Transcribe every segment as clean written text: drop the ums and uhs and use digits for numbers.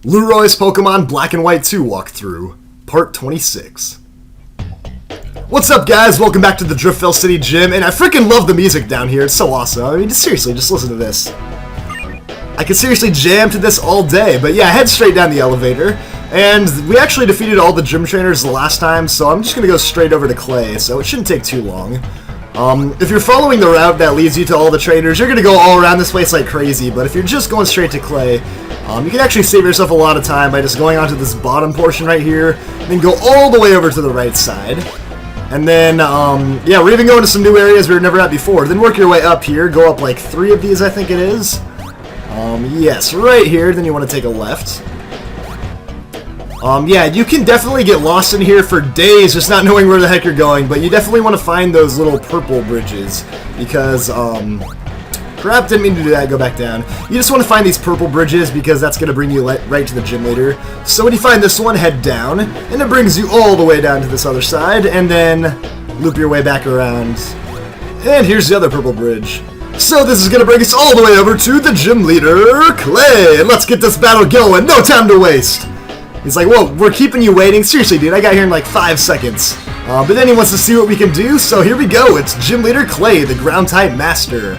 Lueroi's Pokemon Black and White 2 walkthrough, Part 26. What's up, guys? Welcome back to the Driftville City Gym, and I freaking love the music down here. It's so awesome. I mean, seriously, just listen to this. I could seriously jam to this all day, but yeah, head straight down the elevator. And we actually defeated all the gym trainers the last time, so I'm just going to go straight over to Clay, so it shouldn't take too long. If you're following the route that leads you to all the trainers, you're going to go all around this place like crazy, but if you're just going straight to Clay, you can actually save yourself a lot of time by just going onto this bottom portion right here, and then go all the way over to the right side. And then, yeah, we're even going to some new areas we were never at before. Then work your way up here, go up like 3 of these, I think it is. Yes, right here, then you want to take a left. Yeah, you can definitely get lost in here for days just not knowing where the heck you're going, but you definitely want to find those little purple bridges, because, crap, didn't mean to do that, go back down. You just want to find these purple bridges because that's going to bring you right to the gym leader. So when you find this one, head down, and it brings you all the way down to this other side, and then loop your way back around. And here's the other purple bridge. So this is going to bring us all the way over to the gym leader, Clay, and let's get this battle going, no time to waste. He's like, whoa, we're keeping you waiting? Seriously, dude, I got here in like 5 seconds. But then he wants to see what we can do, so here we go. It's Gym Leader Clay, the Ground-type Master.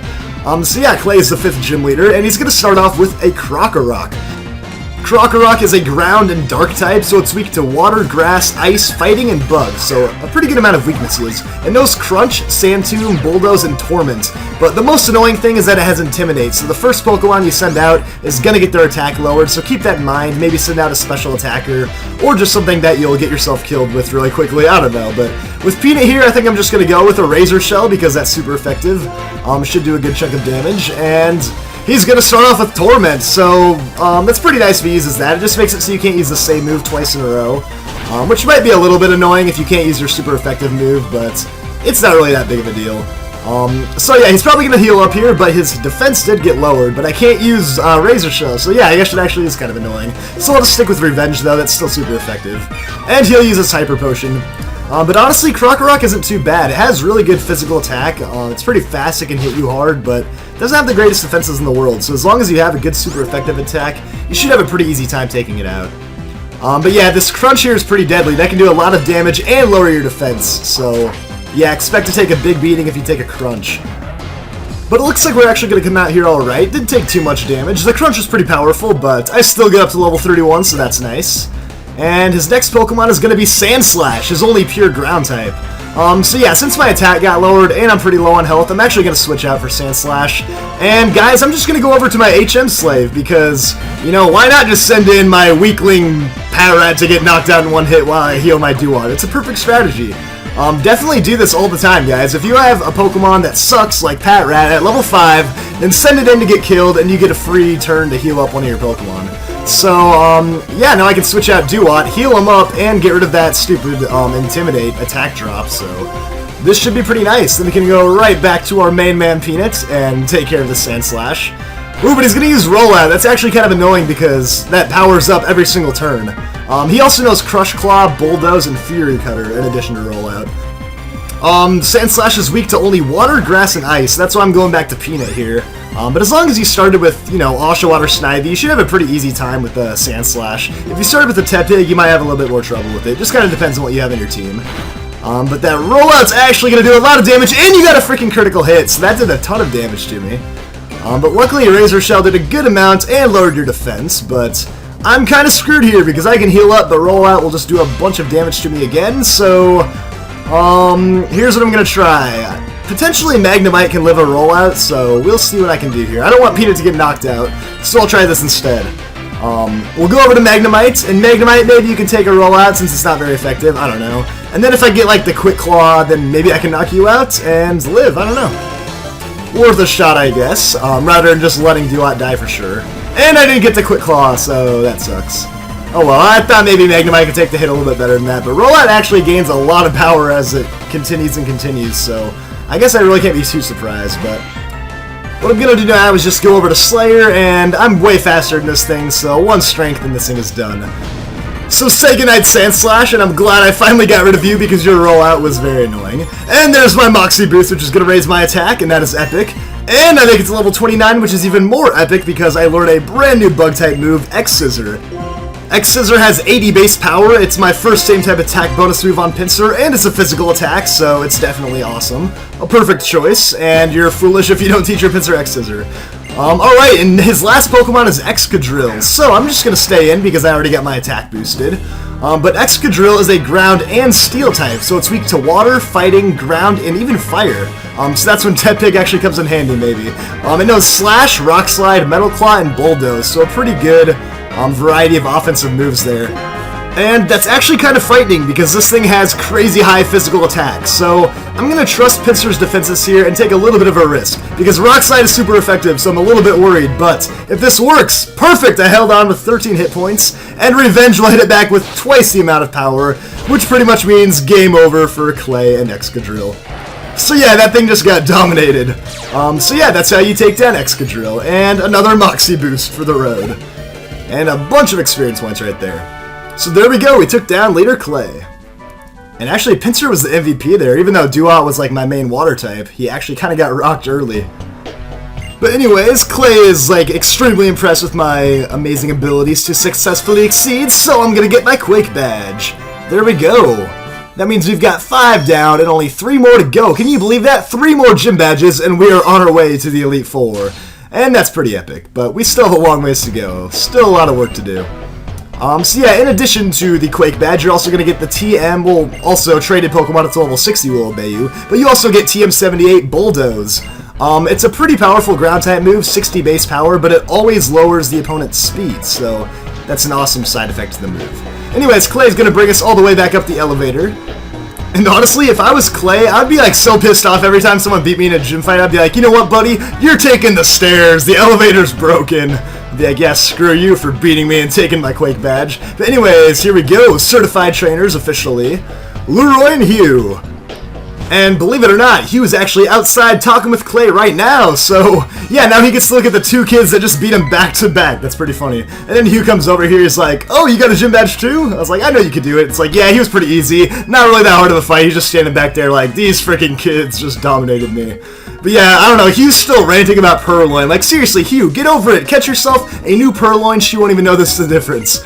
So yeah, Clay is the 5th Gym Leader, and he's going to start off with a Krokorok. Krokorok is a ground and dark type, so it's weak to water, grass, ice, fighting, and bugs, so a pretty good amount of weaknesses. It knows Crunch, Sand Tomb, Bulldoze, and Torment, but the most annoying thing is that it has Intimidate, so the first Pokemon you send out is going to get their attack lowered, so keep that in mind. Maybe send out a special attacker, or just something that you'll get yourself killed with really quickly, I don't know. But with Peanut here, I think I'm just going to go with a Razor Shell, because that's super effective. Should do a good chunk of damage, and he's going to start off with Torment, so that's pretty nice if he uses that. It just makes it so you can't use the same move twice in a row, which might be a little bit annoying if you can't use your super effective move, but it's not really that big of a deal. So yeah, he's probably going to heal up here, but his defense did get lowered, but I can't use Razor Shell, so yeah, I guess it actually is kind of annoying. So I'll just stick with Revenge, though. That's still super effective. And he'll use his Hyper Potion. But honestly, Krokorok isn't too bad. It has really good physical attack. It's pretty fast, it can hit you hard, but it doesn't have the greatest defenses in the world. So as long as you have a good super effective attack, you should have a pretty easy time taking it out. But yeah, this Crunch here is pretty deadly. That can do a lot of damage and lower your defense. So yeah, expect to take a big beating if you take a Crunch. But it looks like we're actually going to come out here alright. Didn't take too much damage. The Crunch is pretty powerful, but I still get up to level 31, so that's nice. And his next Pokemon is going to be Sandslash, his only pure ground type. So yeah, since my attack got lowered and I'm pretty low on health, I'm actually going to switch out for Sandslash. And guys, I'm just going to go over to my HM Slave because, you know, why not just send in my weakling Patrat to get knocked out in one hit while I heal my Duat? It's a perfect strategy. Definitely do this all the time, guys. If you have a Pokemon that sucks like Patrat at level 5, then send it in to get killed and you get a free turn to heal up one of your Pokemon. So, yeah, now I can switch out Duat, heal him up, and get rid of that stupid Intimidate attack drop, so this should be pretty nice. Then we can go right back to our main man Peanut and take care of the Sandslash. Ooh, but he's going to use Rollout. That's actually kind of annoying because that powers up every single turn. He also knows Crush Claw, Bulldoze, and Fury Cutter in addition to Rollout. Sandslash is weak to only water, grass, and ice. That's why I'm going back to Peanut here. But as long as you started with, you know, Oshawott or Snivy, you should have a pretty easy time with the Sandslash. If you started with the Tepig, you might have a little bit more trouble with it. Just kind of depends on what you have in your team. But that Rollout's actually going to do a lot of damage, and you got a freaking critical hit, so that did a ton of damage to me. But luckily, Razor Shell did a good amount and lowered your defense, but I'm kind of screwed here because I can heal up, but Rollout will just do a bunch of damage to me again, so here's what I'm going to try. Potentially Magnemite can live a Rollout, so we'll see what I can do here. I don't want Peanut to get knocked out, so I'll try this instead. We'll go over to Magnemite, and Magnemite, maybe you can take a Rollout since it's not very effective, I don't know. And then if I get like the Quick Claw, then maybe I can knock you out and live, I don't know. Worth a shot, I guess, rather than just letting Duat die for sure. And I didn't get the Quick Claw, so that sucks. Oh well, I thought maybe Magnemite could take the hit a little bit better than that, but Rollout actually gains a lot of power as it continues and continues, so I guess I really can't be too surprised, but what I'm going to do now is just go over to Slayer, and I'm way faster than this thing, so 1 strength and this thing is done. So say goodnight, Sandslash, and I'm glad I finally got rid of you because your Rollout was very annoying. And there's my Moxie boost, which is going to raise my attack, and that is epic. And I make it to level 29, which is even more epic because I learned a brand new Bug-type move, X-Scissor. X-Scissor has 80 base power, it's my first same type attack bonus move on Pinsir, and it's a physical attack, so it's definitely awesome. A perfect choice, and you're foolish if you don't teach your Pinsir X-Scissor. Alright, and his last Pokemon is Excadrill, so I'm just going to stay in because I already got my attack boosted. But Excadrill is a ground and steel type, so it's weak to water, fighting, ground, and even fire. So that's when Tepig actually comes in handy, maybe. It knows Slash, Rock Slide, Metal Claw, and Bulldoze, so a pretty good variety of offensive moves there. And that's actually kind of frightening because this thing has crazy high physical attacks, so I'm going to trust Pinsir's defenses here and take a little bit of a risk, because Rock Slide is super effective, so I'm a little bit worried, but if this works, perfect! I held on with 13 hit points, and Revenge will hit it back with twice the amount of power, which pretty much means game over for Clay and Excadrill. So yeah, that thing just got dominated. So yeah, that's how you take down Excadrill, and another Moxie boost for the road. And a bunch of experience points right there. So there we go, we took down Leader Clay. And actually, Pinsir was the MVP there, even though Duat was like my main water type. He actually kind of got rocked early. But anyways, Clay is like extremely impressed with my amazing abilities to successfully exceed, so I'm gonna get my Quake badge. There we go. That means we've got 5 down and only 3 more to go. Can you believe that? 3 more gym badges and we are on our way to the Elite Four. And that's pretty epic, but we still have a long ways to go. Still a lot of work to do. So yeah, in addition to the Quake badge, you're also going to get the TM, well, also traded Pokemon up to level 60 will obey you, but you also get TM78 Bulldoze. It's a pretty powerful ground type move, 60 base power, but it always lowers the opponent's speed, so that's an awesome side effect to the move. Anyways, Clay's going to bring us all the way back up the elevator. And honestly, if I was Clay, I'd be like so pissed off every time someone beat me in a gym fight. I'd be like, you know what, buddy? You're taking the stairs. The elevator's broken. I'd be like, yeah, screw you for beating me and taking my Quake badge. But anyways, here we go. Certified trainers officially. Lueroi and Hugh. And believe it or not, Hugh is actually outside talking with Clay right now. So yeah, now he gets to look at the 2 kids that just beat him back to back. That's pretty funny. And then Hugh comes over here. He's like, oh, you got a gym badge too? I was like, I know you could do it. It's like, yeah, he was pretty easy. Not really that hard of a fight. He's just standing back there like, these freaking kids just dominated me. But yeah, I don't know, Hugh's still ranting about Purloin. Like, seriously, Hugh, get over it. Catch yourself a new Purloin. She won't even know this is the difference.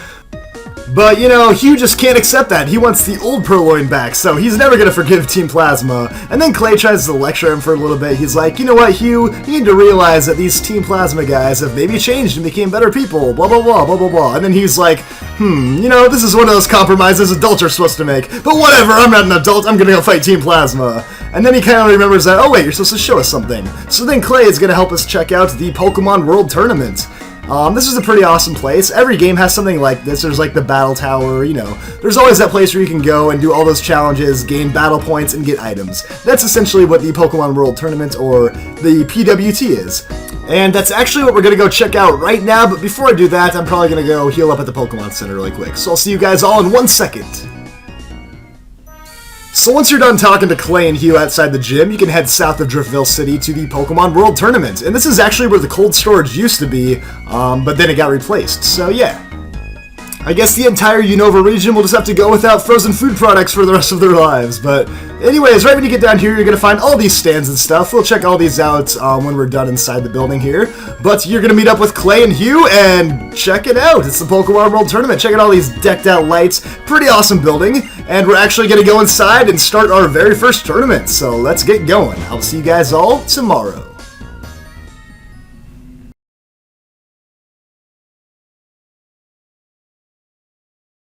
But, you know, Hugh just can't accept that. He wants the old Purloin back, so he's never going to forgive Team Plasma. And then Clay tries to lecture him for a little bit. He's like, you know what, Hugh, you need to realize that these Team Plasma guys have maybe changed and became better people, blah, blah, blah, blah, blah, blah. And then he's like, you know, this is one of those compromises adults are supposed to make. But whatever, I'm not an adult, I'm going to go fight Team Plasma. And then he kind of remembers that, oh wait, you're supposed to show us something. So then Clay is going to help us check out the Pokemon World Tournament. This is a pretty awesome place. Every game has something like this. There's like the battle tower, you know. There's always that place where you can go and do all those challenges, gain battle points, and get items. That's essentially what the Pokemon World Tournament, or the PWT, is. And that's actually what we're going to go check out right now, but before I do that, I'm probably going to go heal up at the Pokemon Center really quick. So I'll see you guys all in 1 second. So once you're done talking to Clay and Hugh outside the gym, you can head south of Driftville City to the Pokemon World Tournament. And this is actually where the cold storage used to be, but then it got replaced. So yeah. I guess the entire Unova region will just have to go without frozen food products for the rest of their lives. But anyways, right when you get down here, you're going to find all these stands and stuff. We'll check all these out when we're done inside the building here. But you're going to meet up with Clay and Hugh and check it out. It's the Pokemon World Tournament. Check out all these decked out lights. Pretty awesome building. And we're actually going to go inside and start our very first tournament. So let's get going. I'll see you guys all tomorrow.